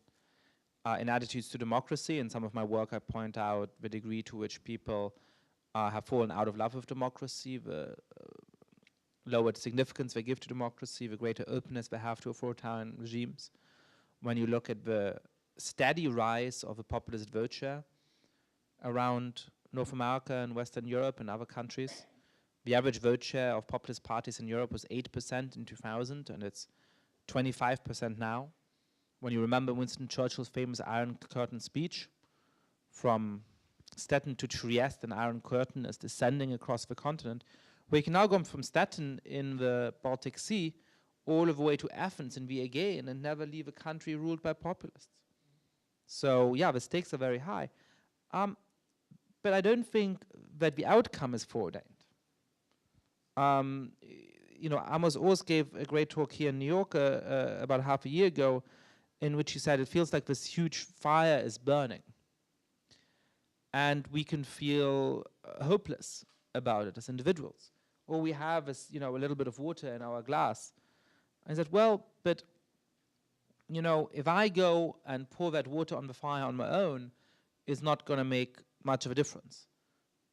in attitudes to democracy, in some of my work I point out the degree to which people have fallen out of love with democracy, the lowered significance they give to democracy, the greater openness they have to authoritarian regimes. When you look at the steady rise of the populist vote share around North America and Western Europe and other countries, the average vote share of populist parties in Europe was 8% in 2000, and it's 25% now. When you remember Winston Churchill's famous Iron Curtain speech, from Stettin to Trieste, an Iron Curtain is descending across the continent. We can now go from Stettin in the Baltic Sea all the way to Athens in the Aegean and never leave a country ruled by populists. So yeah, the stakes are very high. But I don't think that the outcome is foreordained. You know, Amos Oz gave a great talk here in New York about half a year ago, in which he said it feels like this huge fire is burning. And we can feel hopeless about it as individuals. All we have is, you know, a little bit of water in our glass. I said, well, but, you know, if I go and pour that water on the fire on my own, it's not going to make much of a difference.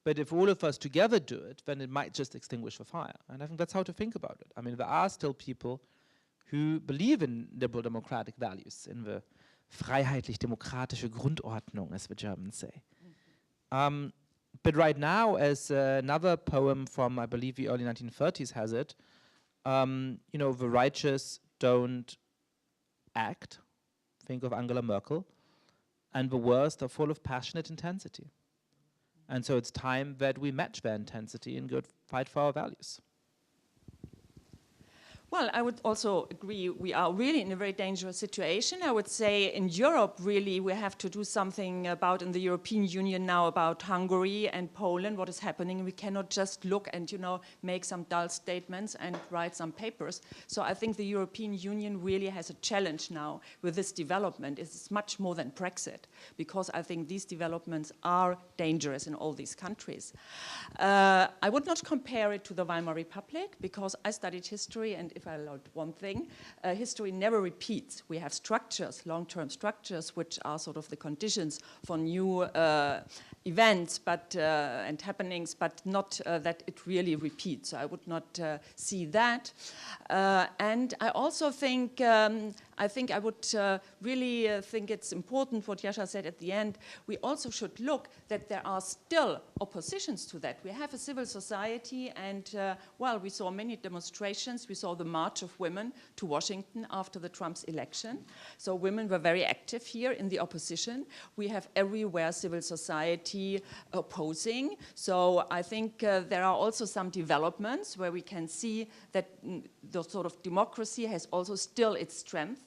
But if all of us together do it, then it might just extinguish the fire. And I think that's how to think about it. I mean, there are still people who believe in liberal democratic values, in the freiheitlich-demokratische Grundordnung, as the Germans say. But right now, as another poem from, I believe, the early 1930s has it, you know, the righteous don't act, think of Angela Merkel, and the worst are full of passionate intensity. And so it's time that we match their intensity and go fight for our values. Well, I would also agree we are really in a very dangerous situation. I would say in Europe, really, we have to do something about in the European Union now about Hungary and Poland, what is happening. We cannot just look and, you know, make some dull statements and write some papers. So I think the European Union really has a challenge now with this development. It's much more than Brexit, because I think these developments are dangerous in all these countries. I would not compare it to the Weimar Republic, because I studied history, and if if I allowed one thing, history never repeats. We have structures, long-term structures, which are sort of the conditions for new events and happenings, but not that it really repeats. So I would not see that. And I also think, I would really think it's important what Yascha said at the end. We also should look that there are still oppositions to that. We have a civil society, and well, we saw many demonstrations. We saw the March of Women to Washington after the Trump's election. So women were very active here in the opposition. We have everywhere civil society opposing. So I think there are also some developments where we can see that the sort of democracy has also still its strength.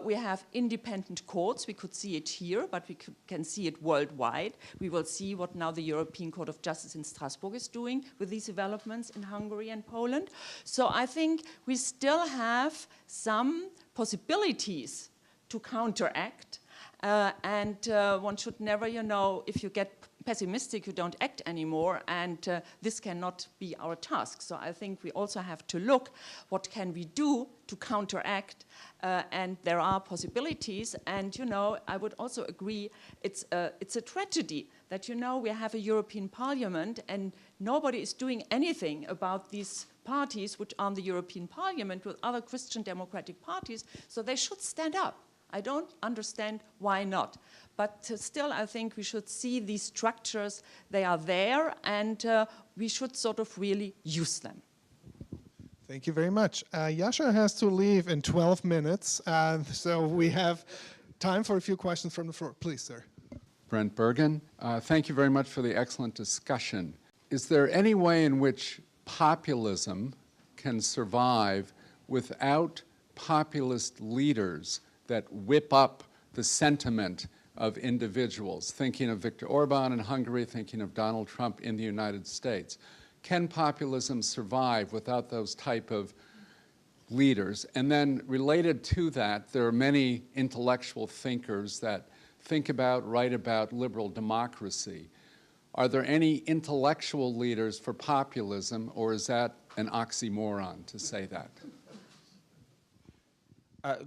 We have independent courts. We could see it here, but we can see it worldwide. We will see what now the European Court of Justice in Strasbourg is doing with these developments in Hungary and Poland. So I think we still have some possibilities to counteract. And one should never, you know, if you get pessimistic, you don't act anymore, and this cannot be our task. So I think we also have to look what can we do to counteract, and there are possibilities. And you know, I would also agree it's a tragedy that, you know, we have a European Parliament and nobody is doing anything about these parties which are in the European Parliament with other Christian democratic parties. So they should stand up. I don't understand why not. But still, I think we should see these structures. They are there, and we should sort of really use them. Thank you very much. Yascha has to leave in 12 minutes, so we have time for a few questions from the floor. Please, sir. Brent Bergen. Thank you very much for the excellent discussion. Is there any way in which populism can survive without populist leaders that whip up the sentiment of individuals? Thinking of Viktor Orban in Hungary, thinking of Donald Trump in the United States. Can populism survive without those type of leaders? And then related to that, there are many intellectual thinkers that think about, write about liberal democracy. Are there any intellectual leaders for populism, or is that an oxymoron to say that?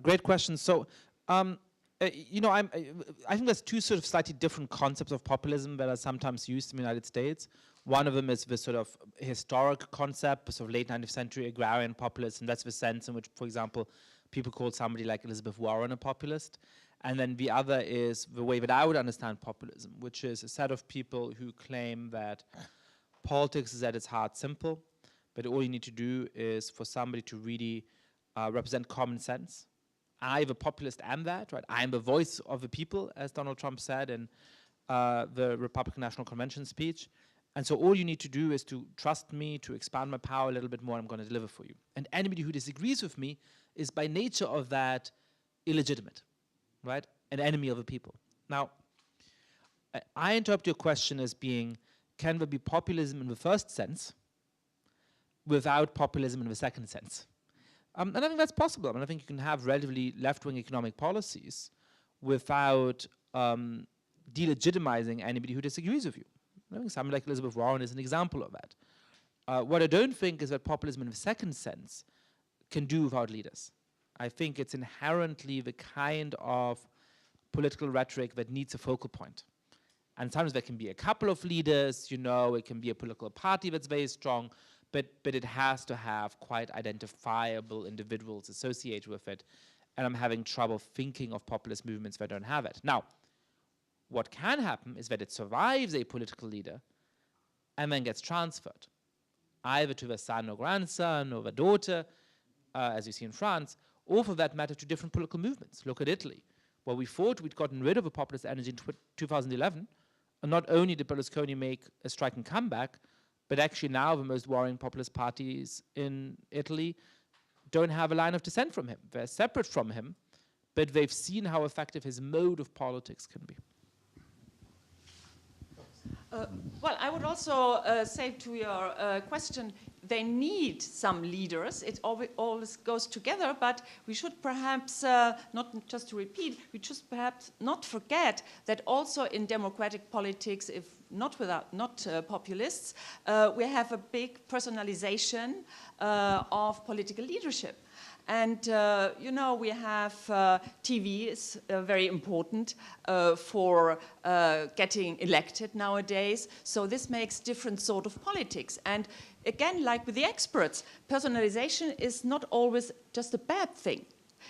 Great question. So, you know, I think there's two sort of slightly different concepts of populism that are sometimes used in the United States. One of them is the sort of historic concept, the sort of late 19th century agrarian populist, and that's the sense in which, for example, people call somebody like Elizabeth Warren a populist. And then the other is the way that I would understand populism, which is a set of people who claim that politics is at its heart simple, but all you need to do is for somebody to really represent common sense. I, the populist, am that, right? I am the voice of the people, as Donald Trump said in the Republican National Convention speech. And so all you need to do is to trust me, to expand my power a little bit more, and I'm going to deliver for you. And anybody who disagrees with me is by nature of that illegitimate, right? An enemy of the people. Now, I interpret your question as being, can there be populism in the first sense without populism in the second sense? And I think that's possible. I mean, I think you can have relatively left-wing economic policies without delegitimizing anybody who disagrees with you. I think somebody like Elizabeth Warren is an example of that. What I don't think is that populism in the second sense can do without leaders. I think it's inherently the kind of political rhetoric that needs a focal point. And sometimes there can be a couple of leaders, you know, it can be a political party that's very strong, but it has to have quite identifiable individuals associated with it. And I'm having trouble thinking of populist movements that don't have it. Now, what can happen is that it survives a political leader and then gets transferred, either to the son or grandson or the daughter, as you see in France, or for that matter to different political movements. Look at Italy, where we thought we'd gotten rid of the populist energy in 2011, and not only did Berlusconi make a striking comeback, but actually now the most worrying populist parties in Italy don't have a line of dissent from him. They're separate from him, but they've seen how effective his mode of politics can be. Well, I would also say to your question, they need some leaders. It always goes together, but we should perhaps, not just to repeat, we should perhaps not forget that also in democratic politics, if not populists, we have a big personalization of political leadership. And, you know, we have TV is very important for getting elected nowadays. So this makes different sort of politics. And again, like with the experts, personalization is not always just a bad thing.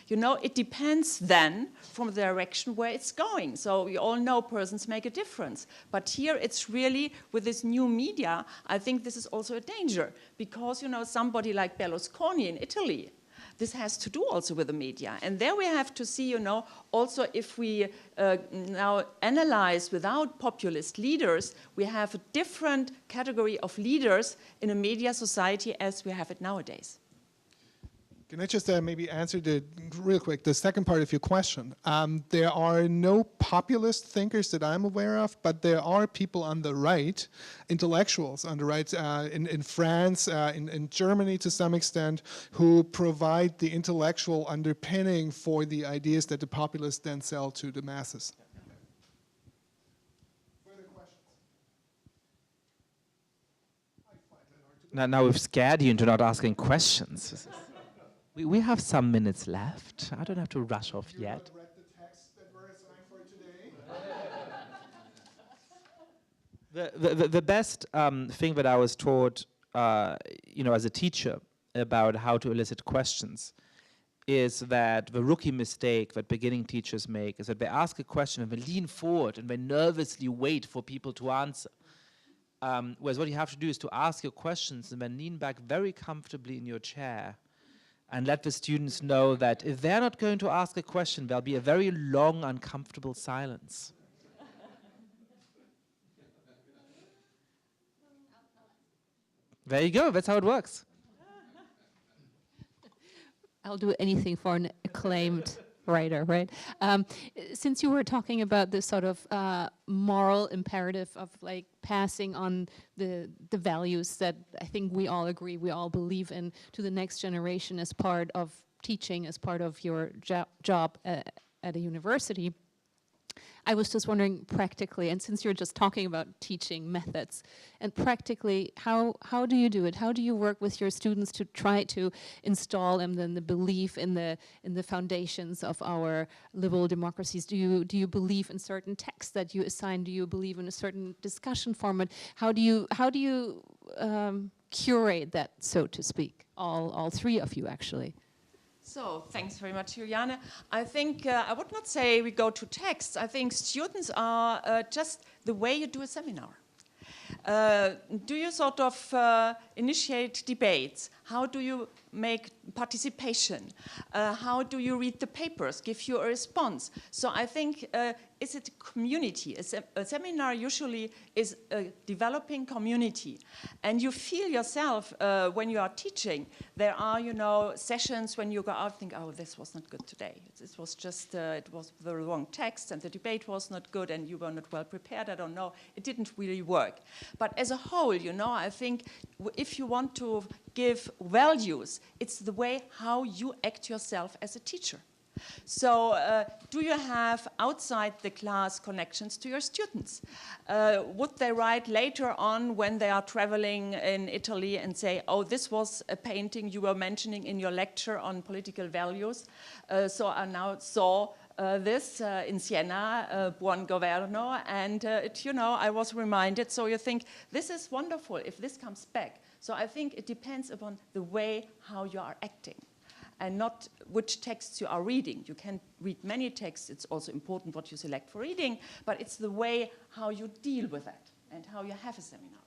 You know, it depends then from the direction where it's going. So we all know persons make a difference. But here it's really, with this new media, I think this is also a danger. Because, you know, somebody like Berlusconi in Italy, this has to do also with the media. And there we have to see, you know, also if we now analyze without populist leaders, we have a different category of leaders in a media society as we have it nowadays. Can I just maybe answer real quick the second part of your question? There are no populist thinkers that I'm aware of, but there are people on the right, intellectuals on the right in France, in Germany to some extent, who provide the intellectual underpinning for the ideas that the populists then sell to the masses. Further questions? Now we've scared you into not asking questions. We have some minutes left. I don't have to rush off yet. Read the text that we're assigned for today. The best thing that I was taught, you know, as a teacher about how to elicit questions is that the rookie mistake that beginning teachers make is that they ask a question and they lean forward and they nervously wait for people to answer. Whereas what you have to do is to ask your questions and then lean back very comfortably in your chair and let the students know that if they're not going to ask a question, there'll be a very long, uncomfortable silence. There you go, that's how it works. I'll do anything for an acclaimed writer, right? Since you were talking about this sort of moral imperative of like passing on the values that I think we all agree, we all believe in to the next generation as part of teaching, as part of your job at a university, I was just wondering practically, and since you're just talking about teaching methods, and practically, how do you do it? How do you work with your students to try to install them then the belief in the foundations of our liberal democracies? Do you believe in certain texts that you assign? Do you believe in a certain discussion format? How do you curate that, so to speak? All three of you, actually. So, thanks very much, Juliane. I think I would not say we go to texts. I think students are just the way you do a seminar. Do you sort of initiate debates? How do you make participation? How do you read the papers, give you a response? So I think, is it community? A seminar usually is a developing community. And you feel yourself, when you are teaching, there are, you know, sessions when you go out and think, oh, this was not good today. This was just, it was the wrong text and the debate was not good and you were not well prepared, I don't know. It didn't really work. But as a whole, you know, I think if you want to give values, it's the way how you act yourself as a teacher. So do you have outside the class connections to your students? Would they write later on when they are traveling in Italy and say, oh, this was a painting you were mentioning in your lecture on political values, so I now saw this in Siena, Buon Governo, and you know, I was reminded, so you think, this is wonderful if this comes back. So I think it depends upon the way how you are acting and not which texts you are reading. You can read many texts, it's also important what you select for reading, but it's the way how you deal with that and how you have a seminar.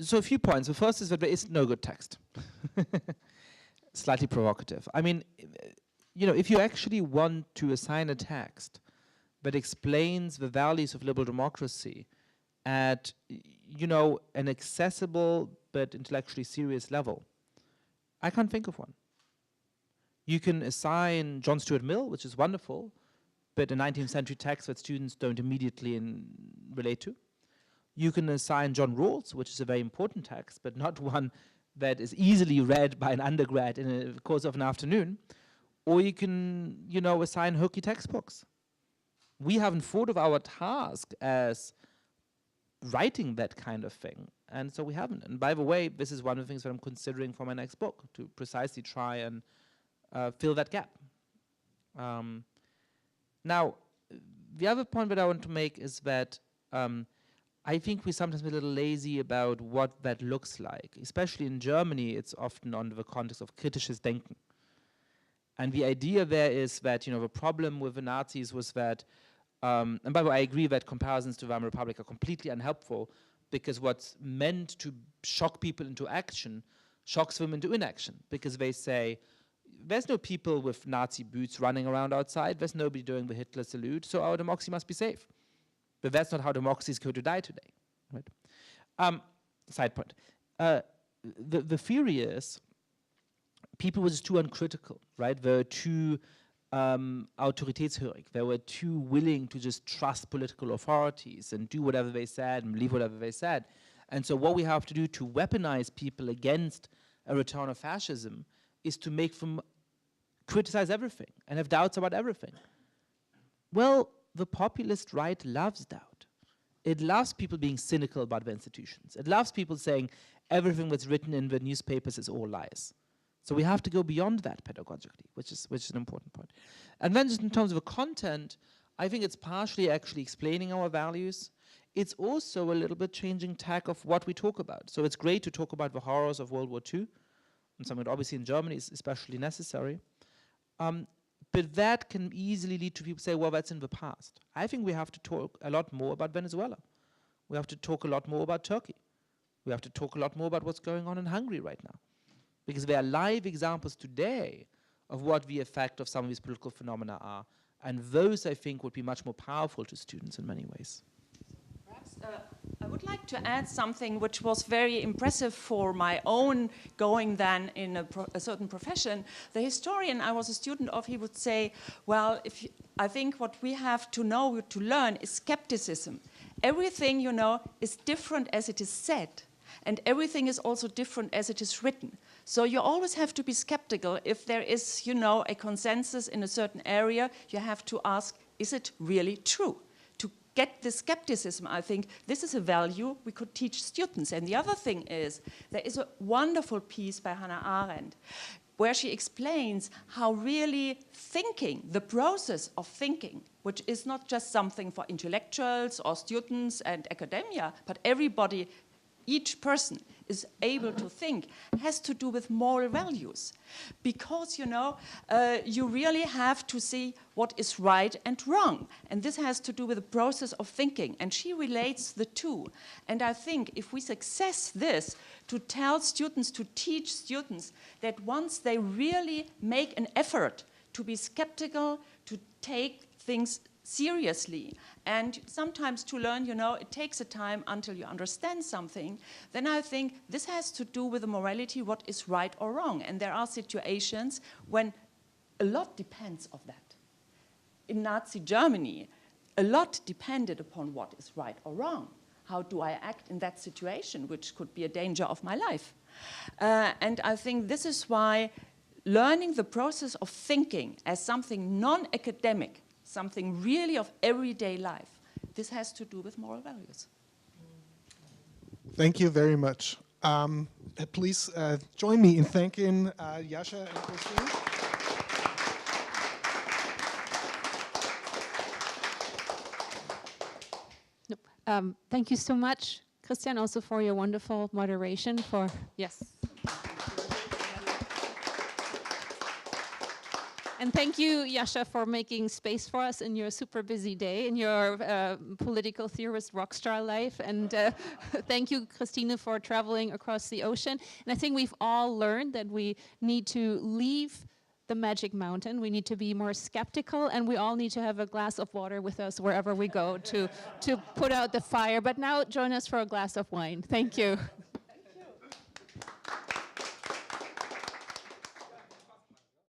So a few points. The first is that there is no good text. Slightly provocative. I mean, you know, if you actually want to assign a text that explains the values of liberal democracy at, you know, an accessible but intellectually serious level, I can't think of one. You can assign John Stuart Mill, which is wonderful, but a 19th century text that students don't immediately relate to. You can assign John Rawls, which is a very important text, but not one that is easily read by an undergrad in the course of an afternoon. Or you can, you know, assign hokey textbooks. we haven't thought of our task as writing that kind of thing. And so we haven't. And by the way, this is one of the things that I'm considering for my next book, to precisely try and fill that gap. Now, the other point that I want to make is that I think we sometimes be a little lazy about what that looks like. Especially in Germany, it's often under the context of kritisches Denken. And the idea there is that, the problem with the Nazis was that, and by the way, I agree that comparisons to the Weimar Republic are completely unhelpful, because what's meant to shock people into action shocks them into inaction, because they say, there's no people with Nazi boots running around outside, there's nobody doing the Hitler salute, so our democracy must be safe. But that's not how democracy is going to die today. Right? Side point. The theory is people were just too uncritical, right? They were too autoritätshörig. They were too willing to just trust political authorities and do whatever they said and believe whatever they said. And so what we have to do to weaponize people against a return of fascism is to make them criticize everything and have doubts about everything. Well, the populist right loves doubt. It loves people being cynical about the institutions. It loves people saying everything that's written in the newspapers is all lies. So we have to go beyond that pedagogically, which is an important point. And then just in terms of the content, I think it's partially actually explaining our values. It's also a little bit changing tack of what we talk about. So it's great to talk about the horrors of World War II, and something that obviously in Germany is especially necessary. But that can easily lead to people say, well, that's in the past. I think we have to talk a lot more about Venezuela. We have to talk a lot more about Turkey. We have to talk a lot more about what's going on in Hungary right now. Because there are live examples today of what the effect of some of these political phenomena are. And those, I think, would be much more powerful to students in many ways. Perhaps I would like to add something which was very impressive for my own going then in a certain profession. The historian I was a student of, he would say, well, I think what we have to know, to learn, is skepticism. Everything, is different as it is said. And everything is also different as it is written. So you always have to be skeptical. If there is, a consensus in a certain area, you have to ask, is it really true? To get the skepticism, I think this is a value we could teach students. And the other thing is, there is a wonderful piece by Hannah Arendt where she explains how really thinking, the process of thinking, which is not just something for intellectuals or students and academia, but everybody, each person is able to think, has to do with moral values. Because, you really have to see what is right and wrong. And this has to do with the process of thinking. And she relates the two. And I think if we success this, to tell students, to teach students, that once they really make an effort to be skeptical, to take things seriously, and sometimes to learn, it takes a time until you understand something, then I think this has to do with the morality, what is right or wrong. And there are situations when a lot depends on that. In Nazi Germany, a lot depended upon what is right or wrong. How do I act in that situation, which could be a danger of my life? And I think this is why learning the process of thinking as something non-academic, something really of everyday life, this has to do with moral values. Thank you very much. Please join me in thanking Yascha and Christine. Thank you so much, Christian, also for your wonderful moderation. Yes. And thank you, Yascha, for making space for us in your super busy day, in your political theorist rockstar life. And thank you, Christine, for traveling across the ocean. And I think we've all learned that we need to leave the magic mountain. We need to be more skeptical, and we all need to have a glass of water with us wherever we go to put out the fire. But now join us for a glass of wine. Thank you.